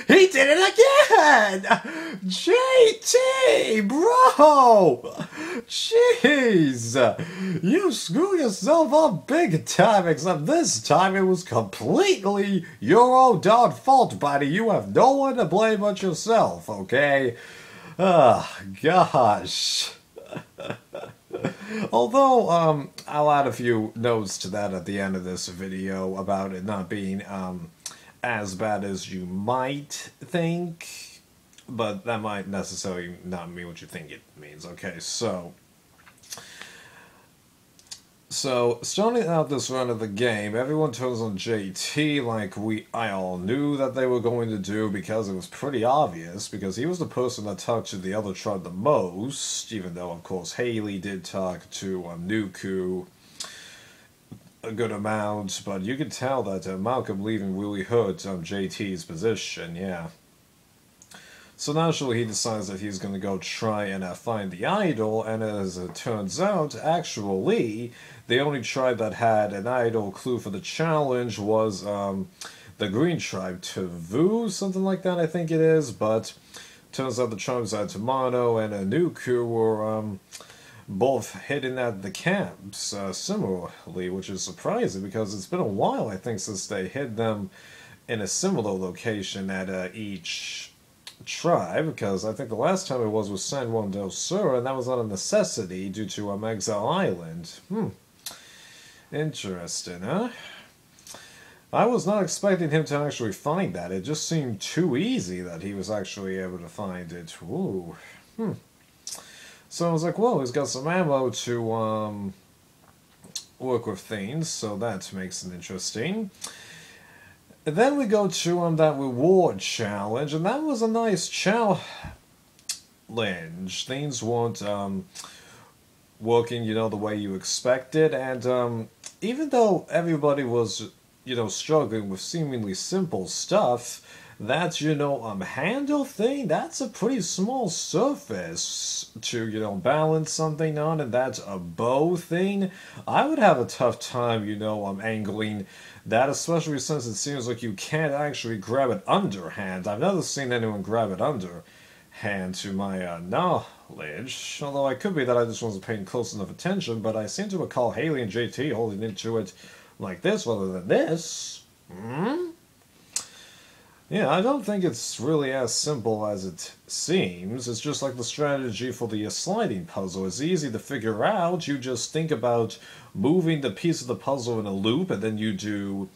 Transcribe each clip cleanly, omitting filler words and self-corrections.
He did it again! JT, bro! Jeez! You screw yourself up big time, except this time it was completely your own darn fault, buddy. You have no one to blame but yourself, okay? Ah, gosh. Although, I'll add a few notes to that at the end of this video about it not being, as bad as you might think, but that might necessarily not mean what you think it means. Okay, so starting out this run of the game, everyone turns on JT like I all knew that they were going to do, because it was pretty obvious, because he was the person that talked to the other tribe the most, even though, of course, Haley did talk to Nuku a good amount, but you could tell that Malcolm leaving really hurt JT's position, yeah. So naturally he decides that he's going to go try and find the idol, and as it turns out, actually, the only tribe that had an idol clue for the challenge was the Green Tribe, Tavu, something like that I think it is, but turns out the tribes at Tamano and Anuku were both hidden at the camps similarly, which is surprising because it's been a while, I think, since they hid them in a similar location at each tribe, because I think the last time it was with San Juan del Sur, and that was not a necessity due to Exile Island. Interesting, huh? I was not expecting him to actually find that. It just seemed too easy that he was actually able to find it. Ooh. So I was like, whoa, he's got some ammo to work with things, so that makes it interesting. And then we go to that reward challenge, and that was a nice challenge. Things weren't working, the way you expected, and even though everybody was, struggling with seemingly simple stuff, that, handle thing, that's a pretty small surface to, balance something on, and that's a bow thing. I would have a tough time, angling that, especially since it seems like you can't actually grab it underhand. I've never seen anyone grab it underhand to my knowledge, although it could be that I just wasn't paying close enough attention, but I seem to recall Haley and JT holding into it like this rather than this. Yeah, I don't think it's really as simple as it seems. It's just like the strategy for the sliding puzzle. It's easy to figure out. You just think about moving the piece of the puzzle in a loop, and then you do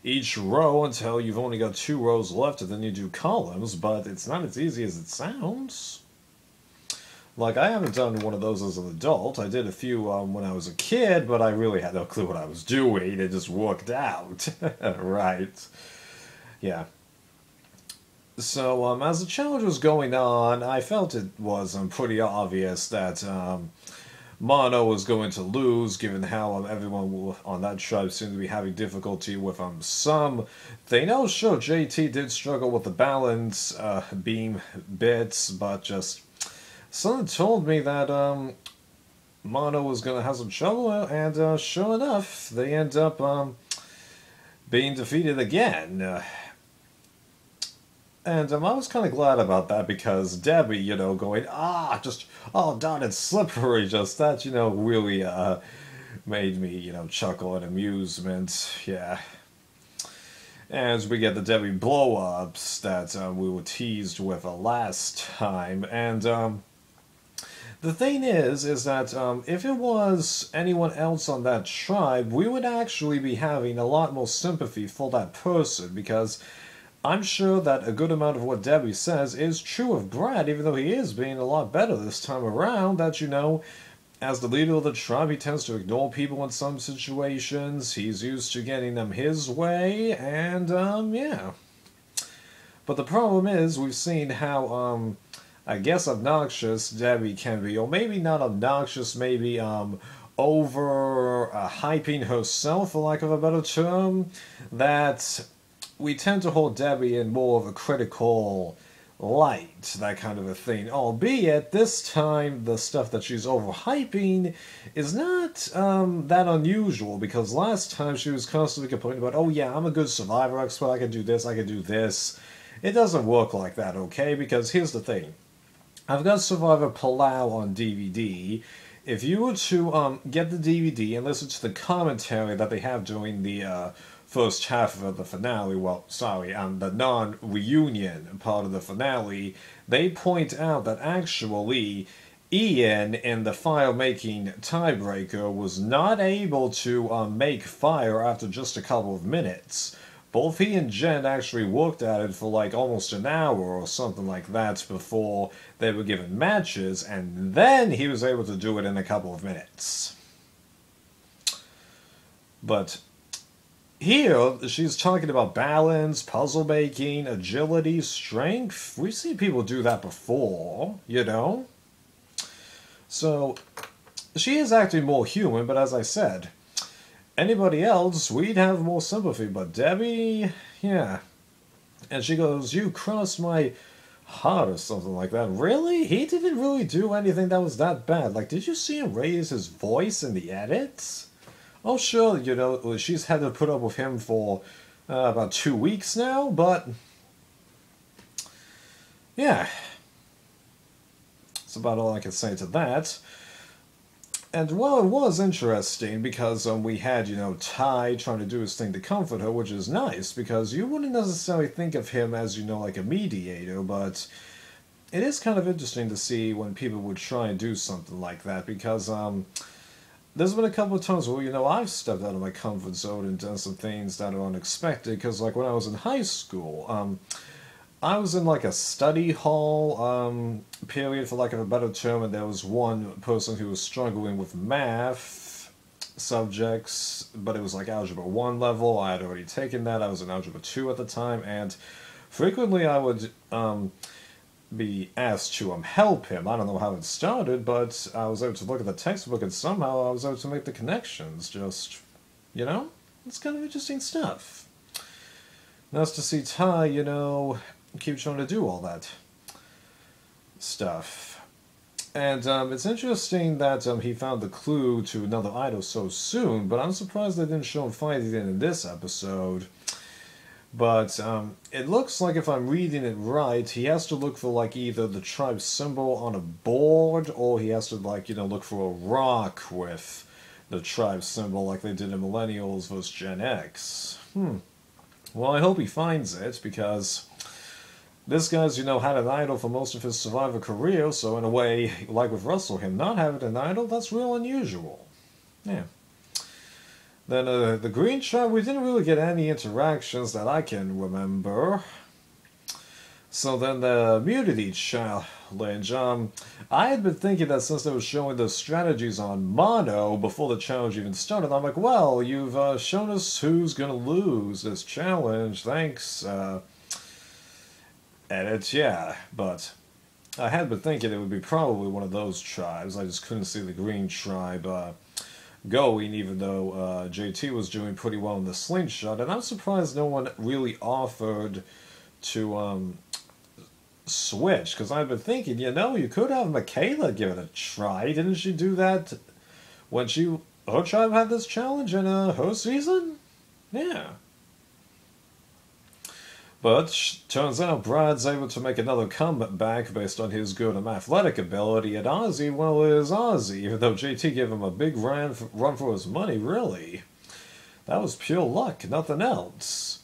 each row until you've only got 2 rows left, and then you do columns, but it's not as easy as it sounds. Like, I haven't done one of those as an adult. I did a few when I was a kid, but I really had no clue what I was doing. It just worked out. Right. Yeah. So, as the challenge was going on, I felt it was pretty obvious that Mono was going to lose, given how everyone on that tribe seemed to be having difficulty with some thing. Oh, sure, JT did struggle with the balance beam bits, but just something told me that Mono was going to have some trouble, and sure enough, they end up being defeated again. And I was kind of glad about that, because Debbie, going, oh darn, it's slippery, just that, really made me, chuckle in amusement, yeah. As we get the Debbie blow-ups that we were teased with last time, and the thing is that if it was anyone else on that tribe, we would actually be having a lot more sympathy for that person, because I'm sure that a good amount of what Debbie says is true of Brad, even though he is being a lot better this time around, that, as the leader of the tribe, he tends to ignore people in some situations, he's used to getting them his way, and, yeah. But the problem is, we've seen how, I guess obnoxious Debbie can be, or maybe not obnoxious, maybe, over hyping herself, for lack of a better term, that we tend to hold Debbie in more of a critical light, that kind of a thing. Albeit, this time, the stuff that she's overhyping is not that unusual, because last time she was constantly complaining about, oh yeah, I'm a good survivor expert, I can do this, I can do this. It doesn't work like that, okay? Because here's the thing. I've got Survivor Palau on DVD. If you were to get the DVD and listen to the commentary that they have during the first half of the finale, well, sorry, the non-reunion part of the finale, they point out that actually Ian, in the fire-making tiebreaker, was not able to make fire after just a couple of minutes. Both he and Jen actually worked at it for like almost an hour or something like that before they were given matches, and then he was able to do it in a couple of minutes. But here, she's talking about balance, puzzle making, agility, strength. We've seen people do that before, you know? So, she is acting more human, but as I said, anybody else, we'd have more sympathy, but Debbie, yeah. And she goes, you crossed my heart or something like that. Really? He didn't really do anything that was that bad. Like, did you see him raise his voice in the edits? Oh, sure, you know, she's had to put up with him for about 2 weeks now, but yeah. That's about all I can say to that. And, well, it was interesting because we had, you know, Ty trying to do his thing to comfort her, which is nice, because you wouldn't necessarily think of him as, you know, like a mediator, but it is kind of interesting to see when people would try and do something like that, because there's been a couple of times where, you know, I've stepped out of my comfort zone and done some things that are unexpected, because, like, when I was in high school, I was in, like, a study hall period, for lack of a better term, and there was one person who was struggling with math subjects, but it was, like, Algebra 1 level. I had already taken that. I was in Algebra 2 at the time, and frequently I would be asked to help him. I don't know how it started, but I was able to look at the textbook, and somehow I was able to make the connections. Just, you know? It's kind of interesting stuff. Nice to see Ty, you know, keep trying to do all that stuff. And it's interesting that he found the clue to another idol so soon, but I'm surprised they didn't show him fighting it in this episode. But it looks like, if I'm reading it right, he has to look for, like, either the tribe symbol on a board, or he has to, like, you know, look for a rock with the tribe symbol like they did in Millennials vs. Gen X. Well, I hope he finds it, because this guy's, you know, had an idol for most of his Survivor career, so in a way, like with Russell, him not having an idol, that's real unusual. Yeah. Then the Green Tribe, we didn't really get any interactions that I can remember. So then the Immunity Challenge, I had been thinking that since they were showing the strategies on Mono before the challenge even started, I'm like, well, you've shown us who's gonna lose this challenge, thanks, edit, yeah, but I had been thinking it would be probably one of those tribes. I just couldn't see the Green Tribe going, even though JT was doing pretty well in the slingshot, and I'm surprised no one really offered to switch, because I've been thinking, you know, you could have Michaela give it a try. Didn't she do that when her tribe had this challenge in her season? Yeah. But turns out Brad's able to make another comeback based on his good athletic ability, and Ozzy, well, is Ozzy, even though JT gave him a big run for his money, really. That was pure luck, nothing else.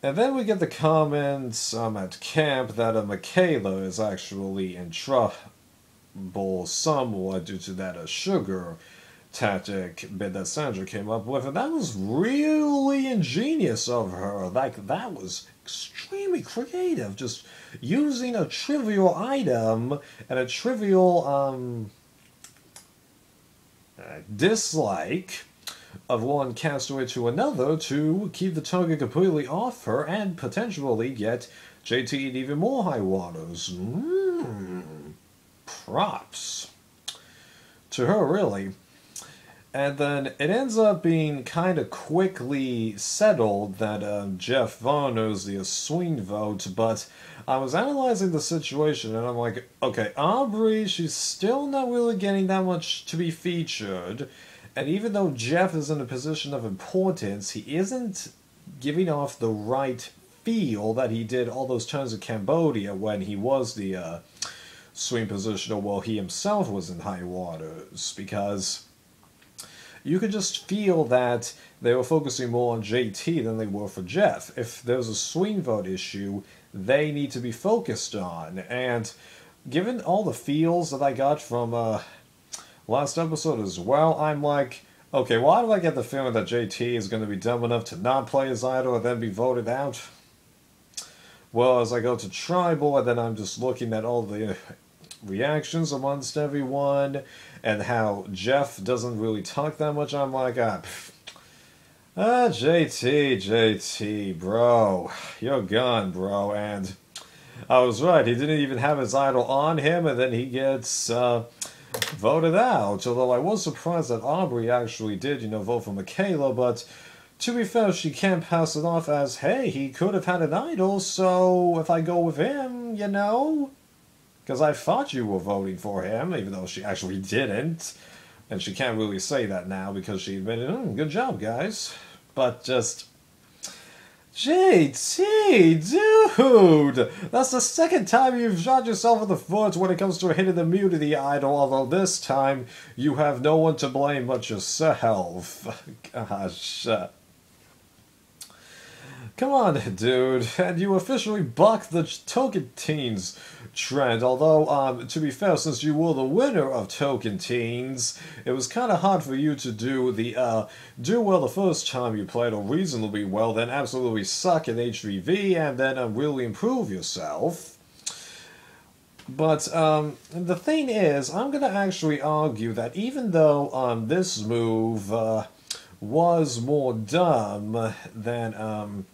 And then we get the comments at camp that Michaela is actually in trouble somewhat due to that sugar tactic bit that Sandra came up with, and that was really ingenious of her. Like, that was extremely creative, just using a trivial item and a trivial dislike of one castaway to another to keep the target completely off her and potentially get JT in even more high waters. Props to her, really. And then it ends up being kind of quickly settled that Jeff Varner's the swing vote, but I was analyzing the situation and I'm like, okay, Aubrey, she's still not really getting that much to be featured. And even though Jeff is in a position of importance, he isn't giving off the right feel that he did all those times in Cambodia when he was the swing positioner while he himself was in high waters, because you could just feel that they were focusing more on JT than they were for Jeff. If there's a swing vote issue, they need to be focused on. And given all the feels that I got from last episode as well, I'm like, okay, why do I get the feeling that JT is going to be dumb enough to not play his idol and then be voted out? Well, as I go to Tribal, and then I'm just looking at all the reactions amongst everyone, and how Jeff doesn't really talk that much, I'm like, JT, bro, you're gone, bro. And I was right, he didn't even have his idol on him, and then he gets voted out. Although I was surprised that Aubrey actually did, vote for Michaela, but to be fair, she can't pass it off as, hey, he could have had an idol, so if I go with him, because I thought you were voting for him, even though she actually didn't. And she can't really say that now because she admitted, good job, guys. But just, JT, dude! That's the second time you've shot yourself in the foot when it comes to hitting the immunity idol, although this time you have no one to blame but yourself. Gosh. Come on, dude, and you officially bucked the Token Teens trend, although, to be fair, since you were the winner of Token Teens, it was kind of hard for you to do well the first time you played, or reasonably well, then absolutely suck in HVV, and then really improve yourself. But the thing is, I'm going to actually argue that even though this move was more dumb than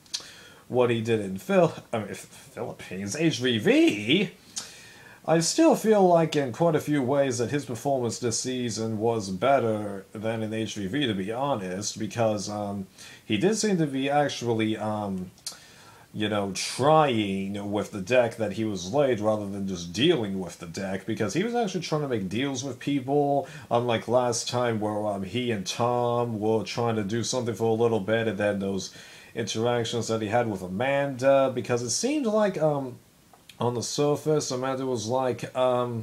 what he did in Philippines, HVV, I still feel like in quite a few ways that his performance this season was better than in HVV, to be honest, because he did seem to be actually, trying with the deck that he was laid rather than just dealing with the deck, because he was actually trying to make deals with people, unlike last time where he and Tom were trying to do something for a little bit, and then those interactions that he had with Amanda, because it seemed like on the surface Amanda was like, I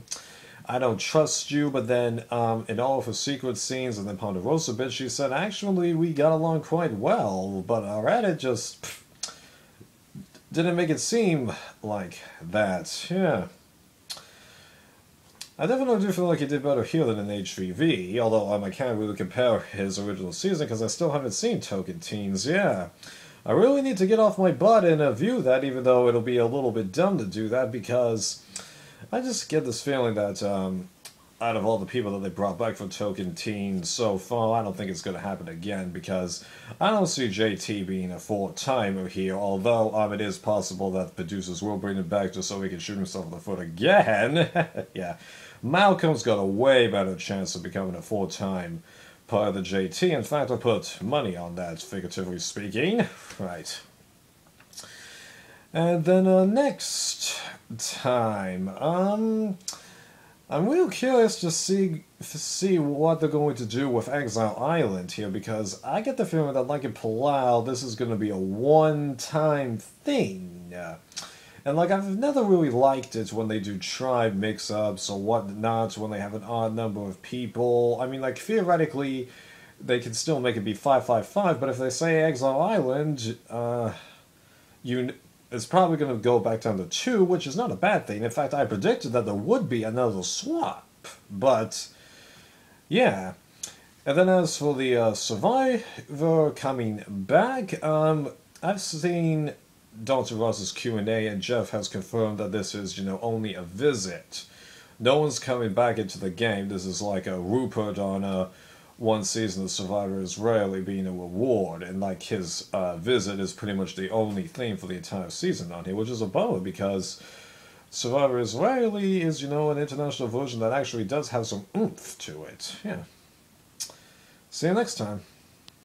don't trust you, but then in all of her secret scenes and then Ponderosa bit, she said, actually we got along quite well, but our Reddit just didn't make it seem like that. Yeah, I definitely do feel like he did better here than in HVV, although I can't really compare his original season because I still haven't seen Token Teens. Yeah, I really need to get off my butt and view that, even though it'll be a little bit dumb to do that, because I just get this feeling that out of all the people that they brought back for Token Teens so far, I don't think it's going to happen again, because I don't see JT being a full-timer here, although it is possible that producers will bring him back just so he can shoot himself in the foot again. Yeah, Malcolm's got a way better chance of becoming a full-time part of the JT. In fact, I put money on that, figuratively speaking. Right. And then next time, I'm real curious to see what they're going to do with Exile Island here, because I get the feeling that, like in Palau, this is going to be a one-time thing. And I've never really liked it when they do tribe mix-ups or whatnot, when they have an odd number of people. I mean, theoretically, they can still make it be 555, but if they say Exile Island, it's probably going to go back down to 2, which is not a bad thing. In fact, I predicted that there would be another swap. But, yeah. And then as for the Survivor coming back, I've seen Dr. Ross's Q&A, and Jeff has confirmed that this is, only a visit. No one's coming back into the game. This is like a Rupert on one season of Survivor Israeli being a reward, and his visit is pretty much the only thing for the entire season on here, which is a bummer, because Survivor Israeli is, an international version that actually does have some oomph to it. Yeah. See you next time.